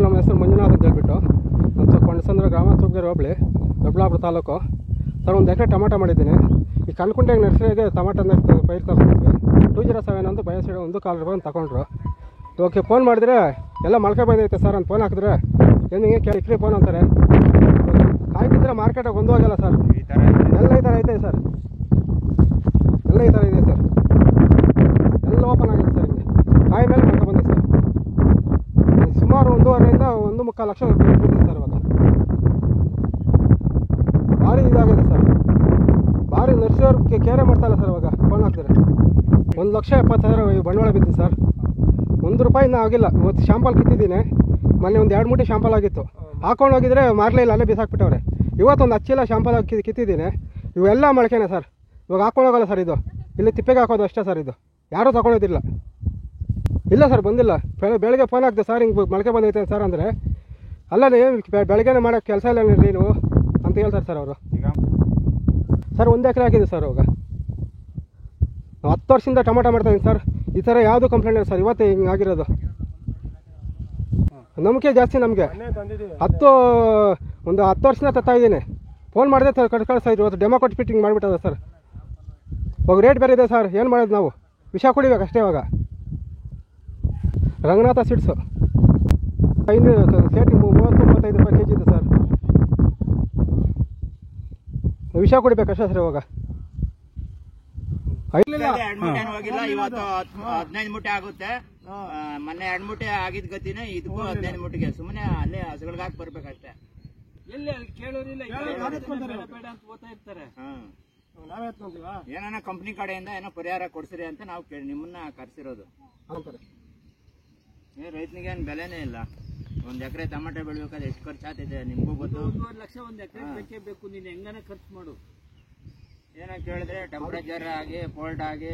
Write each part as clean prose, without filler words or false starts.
ನಮ್ಮ ಹೆಸರು ಮಂಜುನಾಥ್ ಅಂತ ಹೇಳ್ಬಿಟ್ಟು ನಮ್ಮ ಕೊಂಡಸಂದ್ರ ಗ್ರಾಮ ತೂಗೇರಿ ಹೋಬಳಿ ದೊಡ್ಡಬಳ್ಳಾಪುರ ತಾಲೂಕು. ಸರ್, ಒಂದು ಎಕರೆ ಟೊಮಾಟೊ ಮಾಡಿದ್ದೀನಿ. ಈ ಕಣ್ಕುಂಟೆಗೆ ನರ್ಸರಿಗೆ ಟೊಮಾಟೊ ಪೈರು ತಗೊಂಡಿದ್ವಿ. 207 ಅಂತ ಬಯೋಸೈಡ್ ₹1.25 ತಗೊಂಡ್ರು. ಓಕೆ, ಫೋನ್ ಮಾಡಿದ್ರೆ ಎಲ್ಲ ಮೊಳಕೆ ಬಂದೈತೆ ಸರ್ ಅಂತ ಫೋನ್ ಹಾಕಿದ್ರೆ ಏನು ಹಿಂಗೆ ಇಕ್ರಿ ಫೋನ್ ಅಂತಾರೆ. ಕಾಯ್ತಿದ್ರೆ ಮಾರ್ಕೆಟಾಗಿ ಒಂದು ಹೋಗಲ್ಲ ಸರ್. ಎಲ್ಲ ಈ ಥರ ಐತೆ ಸರ್, ಎಲ್ಲ ಈ ಥರ ಇದೆ ಸರ್. ಎಲ್ಲ ಓಪನ್ ಆಗಿದೆ ಸರ್. ಹಿಂಗೆ ಕಾಯಿ ಮೇಲೆ ಮೊಳಕೆ ಬಂದಿದೆ ಸರ್. ಸುಮಾರು 1.5 1.25 ಲಕ್ಷ ಬಿಟ್ಟಿದೆ ಸರ್. ಇವಾಗ ಭಾರಿ ಇದಾಗಿದೆ ಸರ್. ಭಾರಿ ನರ್ಸರಿಯವ್ರಿಗೆ ಕೇರೆ ಮಾಡ್ತಾಯಿಲ್ಲ ಸರ್. ಇವಾಗ ಫೋನ್ ಹಾಕಿದ್ರೆ 1,70,000 ಬಂಡವಾಳ ಬಿದ್ದಿದೆ ಸರ್. ₹1 ಇನ್ನೂ ಆಗಿಲ್ಲ. ಇವತ್ತು ಶಾಂಪಲ್ ಕಿತ್ತಿದ್ದೀನಿ. ಮೊನ್ನೆ ಒಂದು 2 ಮೂಟೆ ಶಾಂಪಲ್ ಆಗಿತ್ತು. ಹಾಕೊಂಡು ಹೋಗಿದ್ರೆ ಮಾರಲೇ ಇಲ್ಲ, ಅಲ್ಲೇ ಬಿಸಾಕ್ಬಿಟ್ಟವ್ರೆ. ಇವತ್ತೊಂದು 10 ಚೀಲ ಶಾಂಪಲ್ ಕಿತ್ತಿದ್ದೀನಿ. ಇವೆಲ್ಲ ಮೊಳಕೆನೆ ಸರ್. ಇವಾಗ ಹಾಕೊಂಡು ಹೋಗಲ್ಲ ಸರ್. ಇದು ಇಲ್ಲಿ ತಿಪ್ಪೆಗೆ ಹಾಕೋದು ಅಷ್ಟೇ ಸರ್. ಇದು ಯಾರೂ ತಗೊಳೋದಿಲ್ಲ. ಇಲ್ಲ ಸರ್, ಬಂದಿಲ್ಲ. ಬೆಳಗ್ಗೆ ಫೋನ್ ಹಾಕ್ದೆ ಸರ್, ಹಿಂಗೆ ಮೊಳಕೆ ಬಂದೈತೆ ಸರ್ ಅಂದರೆ, ಅಲ್ಲ ಬೆಳಗ್ಗೆನೇ ಮಾಡೋಕ್ಕೆ ಕೆಲಸ ಇಲ್ಲ ನೀವು ಅಂತ ಹೇಳ್ತಾರೆ ಸರ್ ಅವರು. ಸರ್, 1 ಎಕರೆ ಹಾಕಿದೆ ಸರ್. ಇವಾಗ ನಾವು 10 ವರ್ಷದಿಂದ ಟೊಮಾಟೊ ಮಾಡ್ತಾಯಿದ್ದೀನಿ ಸರ್. ಈ ಥರ ಯಾವುದು ಕಂಪ್ಲೇಂಟ್ ಇಲ್ಲ ಸರ್. ಇವತ್ತೇ ಹಿಂಗೆ ಆಗಿರೋದು. ನಂಬಿಕೆ ಜಾಸ್ತಿ ನಮಗೆ. ಒಂದು 10 ವರ್ಷದಿಂದ ತತ್ತಾಯಿದ್ದೀನಿ. ಫೋನ್ ಮಾಡಿದೆ ಸರ್, ಕಳ್ಸ್ತಾ ಇದ್ರು. ಇವತ್ತು ಡೆಮೋ ಕೊಟ್ಟು ಫಿಟ್ಟಿಂಗ್ ಮಾಡಿಬಿಟ್ಟದ ಸರ್. ಇವಾಗ ರೇಟ್ ಬೇರೆ ಇದೆ ಸರ್. ಏನು ಮಾಡೋದು ನಾವು? ವಿಷ ಕುಡಿಬೇಕು ಅಷ್ಟೇ. ಇವಾಗ ರಂಗನಾಥ ಸೀಡ್ಸು ಸೇಟಿ ₹30-35 kg ಇದೆ ಸರ್. ವಿಷ ಕುಡಿಬೇಕು ಅಷ್ಟೇ ಸರ್. ಇವಾಗ ಹೋಗಿಲ್ಲ. ಇವತ್ತು 15 ಮೂಟೆ ಆಗುತ್ತೆ. ಮೊನ್ನೆ 2 ಮೂಟೆ ಆಗಿದ್ ಗತಿನೇ ಇದಕ್ಕೂ 15 ಮೂಟೆಗೆ ಸುಮ್ಮನೆ ಅಲ್ಲೇ ಹಸುಗಳಿಗಾಗಿ ಬರ್ಬೇಕಷ್ಟೇ. ಏನಾನ ಕಂಪ್ನಿ ಕಡೆಯಿಂದ ಏನೋ ಪರಿಹಾರ ಕೊಡ್ಸಿರಿ ಅಂತ ನಾವು ನಿಮ್ಮನ್ನ ಕರ್ಸಿರೋದು. ರೈತನಿಗೆ ಏನ್ ಬೆಲೆನೇ ಇಲ್ಲ. 1 ಎಕರೆ ಟೊಮಾಟೊ ಬೆಳಿಬೇಕಾದ್ರೆ ಎಷ್ಟು ಖರ್ಚು ಆಗ್ತಿದೆ ನಿಮ್ಗೂ ಗೊತ್ತು. 1.5 ಲಕ್ಷ 1 ಎಕರೆ ಬೇಕೇ ಬೇಕು. ನೀನ್ ಹೆಂಗನ ಖರ್ಚು ಮಾಡು. ಏನೋ ಕೇಳಿದ್ರೆ ಟೆಂಪರೇಚರ್ ಆಗಿ ಫೋಲ್ಡ್ ಆಗಿ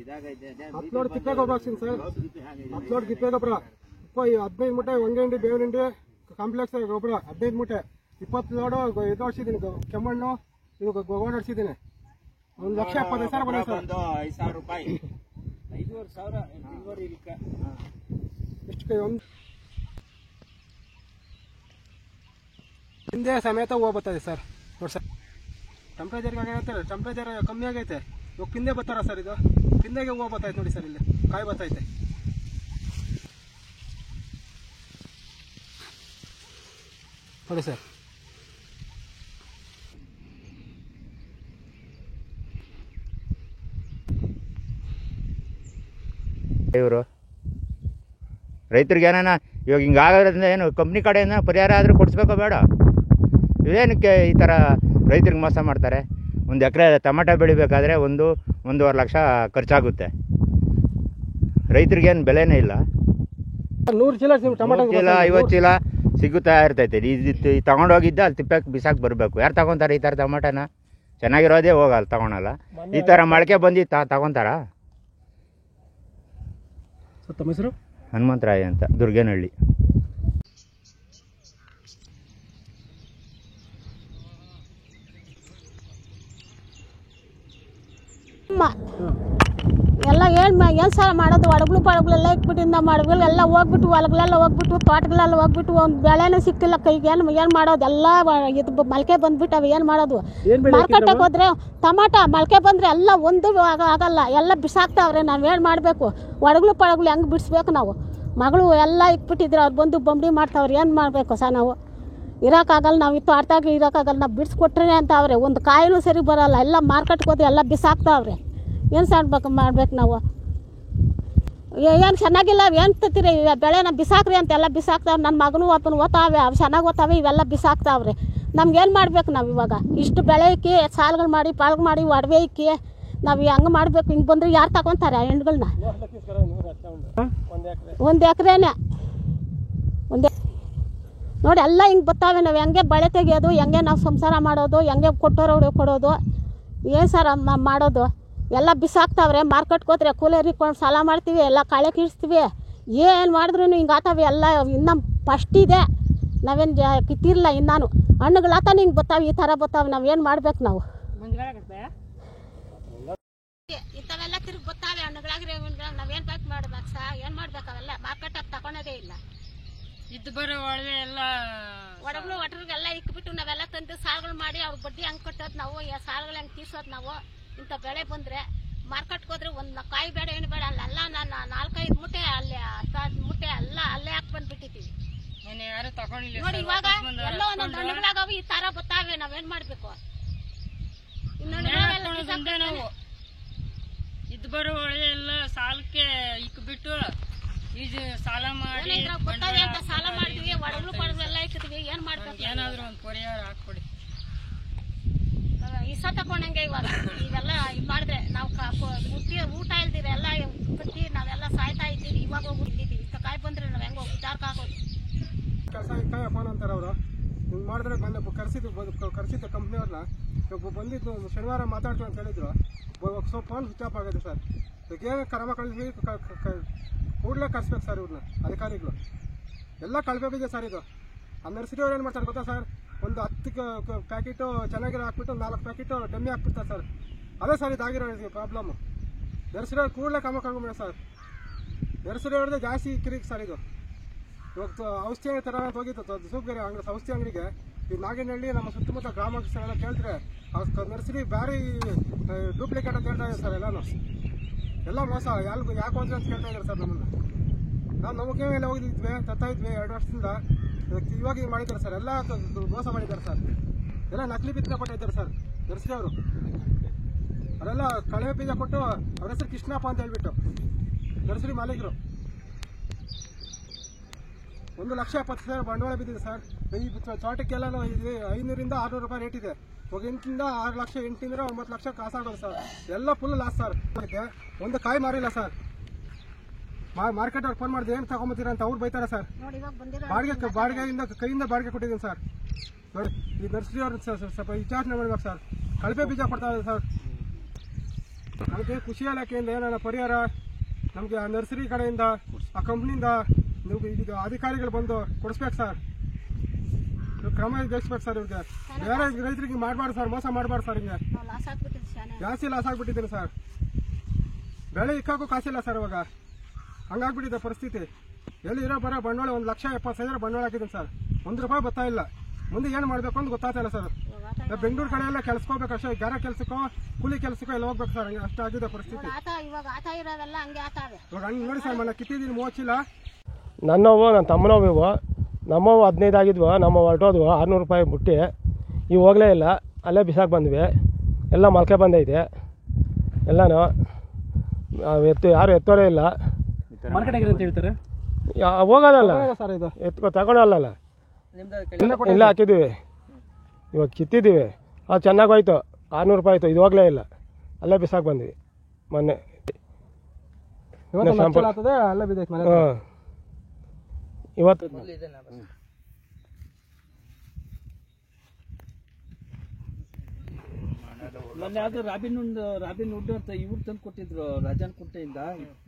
ಇದಾಗೈತೆ. 10 ಲೋಡ್ ತಿಪ್ಪೆ ಗೊಬ್ಬರ ಹಾಕ್ತೀನಿ ಸರ್. 10 ಲೋಡ್ ತಿಪ್ಪೆ ಗೊಬ್ಬರ, 15 ಮೂಟೆ ಒಂಗೆ ಹಿಂಡಿ ಬೇವಿನ ಹಿಂಡಿ ಕಾಂಪ್ಲೆಕ್ಸ್ ಗೊಬ್ಬರ 15 ಮೂಟೆ, 20 ಲೋಡು ಇದು ಹೊಡ್ಸಿದ್ದೀನಿ. ಕೆಮ್ಮಣ್ಣು ಇದು ಗೋಡ್ ಹೊಡ್ಸಿದ್ದೀನಿ. ₹1,70,000 ಬಂದಿದೆ ಸರ್. ₹5,000. 5,500 ಎಷ್ಟು ಹಿಂದೆ ಸಮೇತ ಹೋಗ್ಬರ್ತದೆ ಸರ್. ನೋಡಿ ಸರ್, ಟೆಂಪ್ರೇಚರ್ಗೆ ಆಗೈತೆ. ಟೆಂಪ್ರೇಚರ್ ಕಮ್ಮಿ ಆಗೈತೆ. ಇವಾಗ ಪಿಂದೆ ಬರ್ತಾರ ಸರ್. ಇದು ಪಿಂದೆಗೆ ಹೂವು ಬರ್ತೈತೆ ನೋಡಿ ಸರ್. ಇಲ್ಲಿ ಕಾಯಿ ಬರ್ತೈತೆ ನೋಡಿ ಸರ್. ಇವರು ರೈತರಿಗೆ ಏನಾನ ಇವಾಗ ಹಿಂಗಾಗೋದ್ರಿಂದ ಏನು ಕಂಪ್ನಿ ಕಡೆಯಿಂದ ಪರಿಹಾರ ಆದರೂ ಕೊಡಿಸ್ಬೇಕೋ ಬೇಡ? ಇದೇನಕ್ಕೆ ಈ ಥರ ರೈತರಿಗೆ ಮೋಸ ಮಾಡ್ತಾರೆ? 1 ಎಕರೆ ಟೊಮಾಟೊ ಬೆಳಿಬೇಕಾದ್ರೆ 1-1.5 ಲಕ್ಷ ಖರ್ಚಾಗುತ್ತೆ. ರೈತರಿಗೇನು ಬೆಲೆನೇ ಇಲ್ಲ. 100 ಚೀಲ ಟೊಮಾಟೊ 50 ಚೀಲ ಸಿಗುತ್ತಾ ಇರ್ತೈತೆ. ಇದು ತಗೊಂಡೋಗಿದ್ದ ಅಲ್ಲಿ ತಿಪ್ಪಕ್ಕೆ ಬಿಸಾಕಿ ಬರಬೇಕು. ಯಾರು ತಗೊತಾರೆ ಈ ಥರ ಟೊಮಾಟೋನ? ಚೆನ್ನಾಗಿರೋದೇ ಹೋಗಲ್ಲ, ತಗೊಳಲ್ಲ. ಈ ಥರ ಮೊಳಕೆ ಬಂದು ತಗೊತಾರ? ತಮ್ಮ ಹೆಸರು? ಹನುಮಂತರಾಯ ಅಂತ, ದುರ್ಗೇನಹಳ್ಳಿ. ಎಲ್ಲ ಏನು ಸಲ ಮಾಡೋದು? ಒಡಗ್ಲೆಲ್ಲ ಇಕ್ಬಿಟ್ಟಿಂದ ಮಾಡಿದ್ವಿ. ಎಲ್ಲ ಹೋಗ್ಬಿಟ್ಟು ಹೊಲಗಳೆಲ್ಲ ಹೋಗ್ಬಿಟ್ಟು ತೋಟಗಳೆಲ್ಲ ಹೋಗ್ಬಿಟ್ಟು ಒಂದು ಬೆಳೆನೇ ಸಿಕ್ತಿಲ್ಲ ಕೈಗೆ. ಏನು ಮಾಡೋದು? ಎಲ್ಲ ಇದು ಮೊಳಕೆ ಬಂದ್ಬಿಟ್ಟವೆ. ಏನು ಮಾಡೋದು? ಮಾರ್ಕೆಟಿಗೆ ಹೋದ್ರೆ ಟೊಮಾಟೊ ಮೊಳಕೆ ಬಂದರೆ ಎಲ್ಲ ಒಂದು ಆಗಲ್ಲ, ಎಲ್ಲ ಬಿಸಾಕ್ತಾವ್ರೆ. ನಾವು ಏನು ಮಾಡಬೇಕು? ಒಡಗ್ಲು ಹೆಂಗೆ ಬಿಡಿಸ್ಬೇಕು ನಾವು? ಮಗಳು ಎಲ್ಲ ಇಕ್ಬಿಟ್ಟಿದ್ರೆ ಅವ್ರು ಬಂದು ಬಂಬಡಿ ಮಾಡ್ತಾವ್ರೆ. ಏನು ಮಾಡಬೇಕು ಸರ್? ನಾವು ಇರೋಕ್ಕಾಗಲ್ಲ. ನಾವು ಇತ್ತು ಆಡ್ತಾಗ ಇರೋಕ್ಕಾಗಲ್ಲ. ನಾವು ಬಿಡಿಸ್ಕೊಟ್ರೆ ಅಂತ ಅವ್ರೆ. ಒಂದು ಕಾಯಿನೂ ಸರಿ ಬರೋಲ್ಲ. ಎಲ್ಲ ಮಾರ್ಕೆಟ್ಗೆ ಹೋದ್ರೆ ಎಲ್ಲ ಬಿಸಾಕ್ತಾವ್ರೆ. ಏನು ಮಾಡ್ಬೇಕು ನಾವು? ಏನು ಚೆನ್ನಾಗಿಲ್ಲ ಏನು ತತ್ತೀರಿ? ಬೆಳೆನ ಬಿಸಾಕ್ರಿ ಅಂತ ಎಲ್ಲ ಬಿಸಾಕ್ತಾವ್ರೆ. ನನ್ನ ಮಗನೂ ಒಬ್ಬನು ಓದ್ತಾವೆ, ಅವು ಚೆನ್ನಾಗಿ ಓದ್ತಾವೆ. ಇವೆಲ್ಲ ಬಿಸಾಕ್ತಾವ್ರೆ. ನಮ್ಗೇನು ಮಾಡ್ಬೇಕು ನಾವು ಇವಾಗ? ಇಷ್ಟು ಬೆಳೆ ಇಕ್ಕಿ ಸಾಲುಗಳು ಮಾಡಿ ಪಾಲ್ಗಳು ಮಾಡಿ ಒಡವೆ ಇಕ್ಕಿ ನಾವು ಹಂಗೆ ಮಾಡಬೇಕು. ಹಿಂಗೆ ಬಂದರೆ ಯಾರು ತಗೊತಾರೆ ಆ ಹೆಣ್ಗಳನ್ನ? 1 ಎಕರೆನೇ ನೋಡಿ ಎಲ್ಲ ಹಿಂಗೆ ಬರ್ತಾವೆ. ನಾವು ಹೆಂಗೆ ಬಳೆ ತೆಗಿಯೋದು? ಹೆಂಗೆ ನಾವು ಸಂಸಾರ ಮಾಡೋದು? ಹೆಂಗೆ ಕೊಟ್ಟೋರು ಕೊಡೋದು? ಏನು ಸರ್ ಮಾಡೋದು? ಎಲ್ಲ ಬಿಸಾಕ್ತಾವ್ರೆ. ಮಾರ್ಕೆಟ್ಗೆ ಹೋದ್ರೆ ಕೂಲರ್ ಇಟ್ಕೊಂಡು ಸಾಲ ಮಾಡ್ತೀವಿ, ಎಲ್ಲ ಕಳೆ ಕೀಳಿಸ್ತೀವಿ. ಏನು ಮಾಡಿದ್ರು ಹಿಂಗೆ ಆತಾವೆ ಎಲ್ಲ. ಇನ್ನೂ ಫಸ್ಟ್ ಇದೆ, ನಾವೇನು ಕಿತ್ತಿರಲ್ಲ. ಇನ್ನೂ ಹಣ್ಣುಗಳಾತಾನೆ ಹಿಂಗೆ ಬರ್ತಾವೆ, ಈ ಥರ ಬರ್ತಾವೆ. ನಾವೇನು ಮಾಡ್ಬೇಕು ನಾವು? ಇಂಥವೆಲ್ಲ ತಿರುಗಿ ಬರ್ತಾವೆ ಹಣ್ಣುಗಳಾಗ್ರೆ. ನಾವೇನು ಬೇಕು ಮಾಡ್ಬೇಕು ಸಾ? ಏನು ಮಾಡ್ಬೇಕು? ಅವೆಲ್ಲ ಮಾರ್ಕೆಟಾಗಿ ತಗೊಳೋದೇ ಇಲ್ಲ. ಇದ್ದು ಬರೋ ಒಳಗೆ ಎಲ್ಲ ಒಡಗ್ಲು ಒಟ್ರಿಗೆಲ್ಲ ಇಕ್ಬಿಟ್ಟು ನಾವೆಲ್ಲ ತಂದು ಸಾಲಗಳು ಮಾಡಿ ಅವ್ರ ಬಡ್ಡಿ ಹಂಗ್ ಕಟ್ಟೋದು ನಾವು ಸಾಲಗಳು ಹೆಂಗ್ ತೀರ್ಸೋದು ನಾವು. ಇಂಥ ಬೆಳೆ ಬಂದ್ರೆ ಮಾರ್ಕೆಟ್ಗೆ ಹೋದ್ರೆ ಒಂದು ಕಾಯಿ ಬೇಡ ಏನು ಬೇಡ ಅಲ್ಲೆಲ್ಲ ನಾನು 4-5 ಮೂಟೆ ಅಲ್ಲಿ 10 ಮೂಟೆ ಎಲ್ಲ ಅಲ್ಲೇ ಹಾಕಿ ಬಂದ್ಬಿಟ್ಟಿದ್ದೀವಿ. ಯಾರು ತಗೊಂಡಿಲ್ಲ ನೋಡಿ ಇವಾಗ ಎಲ್ಲ ಒಂದೊಂದು ಹಣ್ಣುಗಳಾಗವ ಈ ತರ ಬತ್ತಾವೆ, ನಾವೇನ್ ಮಾಡ್ಬೇಕು? ನಾವು ಇದ್ದು ಬರೋ ಒಳಗೆ ಎಲ್ಲ ಸಾಲಕ್ಕೆ ಇಕ್ಬಿಟ್ಟು ಈಗ ಸಾಲ ಮಾಡಿ ಸಾಲ ಮಾಡ್ತೀವಿ, ಒಡಗ್ಲು ಪಡಗ್ಲು ಎಲ್ಲ ಇಕ್ಕಿದ್ವಿ, ಏನ್ ಮಾಡ್ಬೇಕು? ಏನಾದ್ರು ಒಂದು ಪರಿಹಾರ ಹಾಕ್ಕೊಡಿ. ಇಸ ತಕೊಂಡಂಗೆ ಇವಾಗ ಇವೆಲ್ಲ ಮಾಡಿದ್ರೆ ನಾವು ಊಟ ಇಲ್ದಿರ ಎಲ್ಲ ಕಟ್ಟಿ ನಾವೆಲ್ಲ ಸಾಯ್ತಾ ಇದ್ದೀವಿ. ಇವಾಗ ಹೋಗ್ಬಿಟ್ಟಿದ್ದೀವಿ, ಇಷ್ಟ ಕಾಯಿ ಬಂದ್ರೆ ನಾವ್ ಹೆಂಗ ವಿಚಾರಕ್ಕೆ ಹಾಕೋದು? ಕಾಯಿ ಫೋನ್ ಅಂತಾರೆ ಅವರು. ಹಿಂಗೆ ಮಾಡಿದ್ರೆ ಕರೆಸಿದ್ದು ಕಂಪ್ನಿಯವ್ರನ್ನ ಬಂದಿದ್ದು ಶನಿವಾರ ಮಾತಾಡ್ತೀವಿ ಅಂತ ಹೇಳಿದ್ರು. ಸ್ವಲ್ಪ ಫೋನ್ ಸ್ವಿಚ್ ಆಫ್ ಆಗಿದೆ ಸರ್. ಏನು ಕ್ರಮ ಕಳಿಸಿ ಕೂಡಲೇ ಕರ್ಸ್ಬೇಕು ಸರ್ ಇವ್ರನ್ನ ಅಧಿಕಾರಿಗಳು. ಎಲ್ಲ ಕಳ್ಬೇಕಿದೆ ಸರ್ ಇದು. ಆ ನರ್ಸರಿ ಅವ್ರು ಏನು ಮಾಡ್ತಾರೆ ಗೊತ್ತಾ ಸರ್? ಒಂದು 10 ಪ್ಯಾಕೆಟು ಚೆನ್ನಾಗಿರೋ ಹಾಕ್ಬಿಟ್ಟು 4 ಪ್ಯಾಕೆಟು ಡಮ್ಮಿ ಹಾಕ್ಬಿಡ್ತಾರೆ ಸರ್. ಅದೇ ಸರ್ ಇದಾಗಿರೋ ಪ್ರಾಬ್ಲಮ್ಮು. ನರ್ಸರಿ ಅವ್ರು ಕೂಡಲೇ ಕ್ರಮ ಕಳ್ಕೊಂಬಿಡ ಸರ್. ನರ್ಸರಿ ಅವ್ರದ್ದೇ ಜಾಸ್ತಿ ಕಿರಿಕ್ ಸರ್ ಇದು. ಇವತ್ತು ಔಷಧಿ ಥರ ಹೋಗಿತ್ತು ಸೂಪ್ಗೆರೆ ಔಷಧಿ ಅಂಗಡಿಗೆ ಈ ನಾಗೇನಹಳ್ಳಿ ನಮ್ಮ ಸುತ್ತಮುತ್ತ ಗ್ರಾಮಸ್ಥರೆಲ್ಲ ಕೇಳ್ತಾರೆ ನರ್ಸರಿ ಬ್ಯಾರಿ ಡೂಪ್ಲಿಕೇಟ್ ಅಂತ ಹೇಳ್ತಾ ಇದ್ದಾರೆ ಸರ್. ಎಲ್ಲ ಮೋಸ ಯಾಕೆ ಹೋದ್ರೆ ಅಂತ ಕೇಳ್ತಾ ಇದ್ದಾರೆ ಸರ್ ನಮ್ಮನ್ನು. ನಾವು ನಮಗೆ ಮೇಲೆ ಹೋಗಿದ್ವಿ ತತ್ತಾ ಇದ್ವಿ 2 ವರ್ಷದಿಂದ. ಇವಾಗ ಹಿಂಗೆ ಮಾಡಿದ್ದಾರೆ ಸರ್. ಎಲ್ಲ ಮೋಸ ಮಾಡಿದ್ದಾರೆ ಸರ್. ಎಲ್ಲ ನಕಲಿ ಬಿತ್ತನೆ ಕೊಟ್ಟಿದ್ದಾರೆ ಸರ್ ನರ್ಸರಿ ಅವರು. ಅವರೆಲ್ಲ ಕಳವೆ ಬೀಜ ಕೊಟ್ಟು ಅವ್ರ ಹೆಸರು ಕೃಷ್ಣಪ್ಪ ಅಂತ ಹೇಳ್ಬಿಟ್ಟು ನರ್ಸರಿ ಮಾಲೀಕರು 1,70,000 ಬಂಡವಾಳ ಬಿದ್ದಿದೆ ಸರ್. ಈ ತೋಟಕ್ಕೆಲ್ಲ 500ರಿಂದ 600 ರೂಪಾಯಿ ರೇಟ್ ಇದೆ. ಇವಾಗ 8ರಿಂದ 6 ಲಕ್ಷ, 8ರಿಂದ 9 ಲಕ್ಷ ಕಾಸಾಗೋದು ಸರ್. ಎಲ್ಲ ಫುಲ್ ಲಾಸ್ ಸರ್. ಒಂದು ಕಾಯಿ ಮಾರಿಲ್ಲ ಸರ್. ಮಾರ್ಕೆಟ್ ಅವ್ರು ಫೋನ್ ಮಾಡಿದ್ರೆ ಏನು ತಗೊಂಬತ್ತೀರ ಅಂತ ಅವ್ರು ಬೈತಾರೆ ಸರ್. ಬಾಡಿಗೆಯಿಂದ ಕೈಯಿಂದ ಬಾಡಿಗೆ ಕೊಟ್ಟಿದ್ದೀನಿ ಸರ್. ನೋಡಿ ಈ ನರ್ಸರಿ ಅವ್ರು ಸ್ವಲ್ಪ ವಿಚಾರಣೆ ಮಾಡ್ಬೇಕು ಸರ್. ಕಳಪೆ ಬೀಜ ಕೊಡ್ತಾ ಇದೆ ಸರ್. ನಮಗೆ ಕೃಷಿ ಇಲಾಖೆಯಿಂದ ಏನಾರ ಪರಿಹಾರ ನಮಗೆ ಆ ನರ್ಸರಿ ಕಡೆಯಿಂದ ಆ ಕಂಪ್ನಿಯಿಂದ ನೀವು ಈಗ ಅಧಿಕಾರಿಗಳು ಬಂದು ಕೊಡಿಸ್ಬೇಕು ಸರ್. ಕ್ರಮ ಜರುಗಿಸ್ಬೇಕು ಸರ್. ಇವ್ರಿಗೆ ಬೇರೆ ರೈತರಿಗೆ ಮಾಡಬಾರ್ದು ಸರ್, ಮೋಸ ಮಾಡಬಾರ್ದು ಸರ್. ಹಿಂಗೆ ಜಾಸ್ತಿ ಲಾಸ್ ಆಗ್ಬಿಟ್ಟಿದ್ದೀನಿ ಸರ್. ಬೆಳೆ ಇಕ್ಕಾಗೂ ಕಾಸಿಲ್ಲ ಸರ್. ಇವಾಗ ಹಂಗಾಗ್ಬಿಟ್ಟಿದೆ ಪರಿಸ್ಥಿತಿ. ಎಲ್ಲಿ ಇರೋ ಬರೋ ಬಂಡವಾಳ 1,70,000 ಬಂಡವಾಳ ಹಾಕಿದ್ದೀನಿ ಸರ್. 1 ರೂಪಾಯಿ ಬರ್ತಾ ಇಲ್ಲ. ಮುಂದೆ ಏನು ಮಾಡಬೇಕು ಅಂತ ಗೊತ್ತಾಗ್ತಾ ಇಲ್ಲ ಸರ್. ಬೆಂಗಳೂರು ಕಡೆ ಎಲ್ಲ ಕೆಲ್ಸಕೋಬೇಕು ಅಷ್ಟೇ. ಗಾರೆ ಕೆಲಸಕ್ಕೋ ಕೂಲಿ ಕೆಲಸಕ್ಕೋ ಎಲ್ಲ ಹೋಗ್ಬೇಕು ಸರ್. ಹಂಗೆ ಅಷ್ಟಾಗಿದೆ ಪರಿಸ್ಥಿತಿ. ಇವಾಗ ಹಂಗೆ ನೋಡಿ ಸರ್, ಮನೆ ಕಿತ್ತಿದ್ದೀನಿ 30 ಚೀಲ. ನನ್ನವು ನನ್ನ ತಮ್ಮನವು ಇವು. ನಮ್ಮವು 15 ಆಗಿದ್ವು. ನಮ್ಮ ಹೊರಟೋದ್ವು 600 ರೂಪಾಯಿ ಬುಟ್ಟಿ. ಇವು ಹೋಗಲೇ ಇಲ್ಲ, ಅಲ್ಲೇ ಬಿಸಾಕಿ ಬಂದ್ವಿ. ಎಲ್ಲ ಮೊಳಕೆ ಬಂದೈತೆ ಎಲ್ಲನೂ. ಯಾರು ಎತ್ತೋರೇ ಇಲ್ಲ. ಅಂತ ಹೇಳ್ತಾರೆ ಹೋಗೋದಲ್ಲ ಸರ್. ಇದು ತಗೊಳಲ್ಲ. ಇಲ್ಲ ಹಾಕಿದ್ದೀವಿ, ಇವಾಗ ಕಿತ್ತಿದ್ದೀವಿ. ಅದು ಚೆನ್ನಾಗೋಯ್ತು. 600 ರೂಪಾಯಿ ಆಯಿತು. ಇದು ಹೋಗಲೇ ಇಲ್ಲ, ಅಲ್ಲೇ ಬಿಸಾಕಿ ಬಂದ್ವಿ ಮೊನ್ನೆ. ಅಲ್ಲೇ ಬಿದ್ದೈತೆ ಮನೆ. ಹಾಂ ಇವತ್ತು ಮೊನ್ನೆ ಯಾವ್ದು ರಾಬಿನ್ ವುಡ್ ಅಂತ ಇವ್ರು ತಂದು ಕೊಟ್ಟಿದ್ರು ರಾಜನ್ ಕುಂಟೆಯಿಂದ.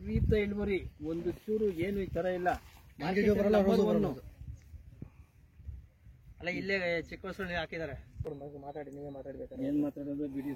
ವಿಪರೀತ ಇಳುವರಿ, ಒಂದು ಚೂರು ಏನು ಈ ತರ ಇಲ್ಲ. ಅಲ್ಲ ಇಲ್ಲೇ ಚಿಕ್ಕ ವಸೂಲಿ ಹಾಕಿದ್ದಾರೆ. ಮಾತಾಡಿ, ನೀವೇ ಮಾತಾಡ್ಬೇಕು. ಏನ್ ಮಾತಾಡೋದು ಬಿಡಿ.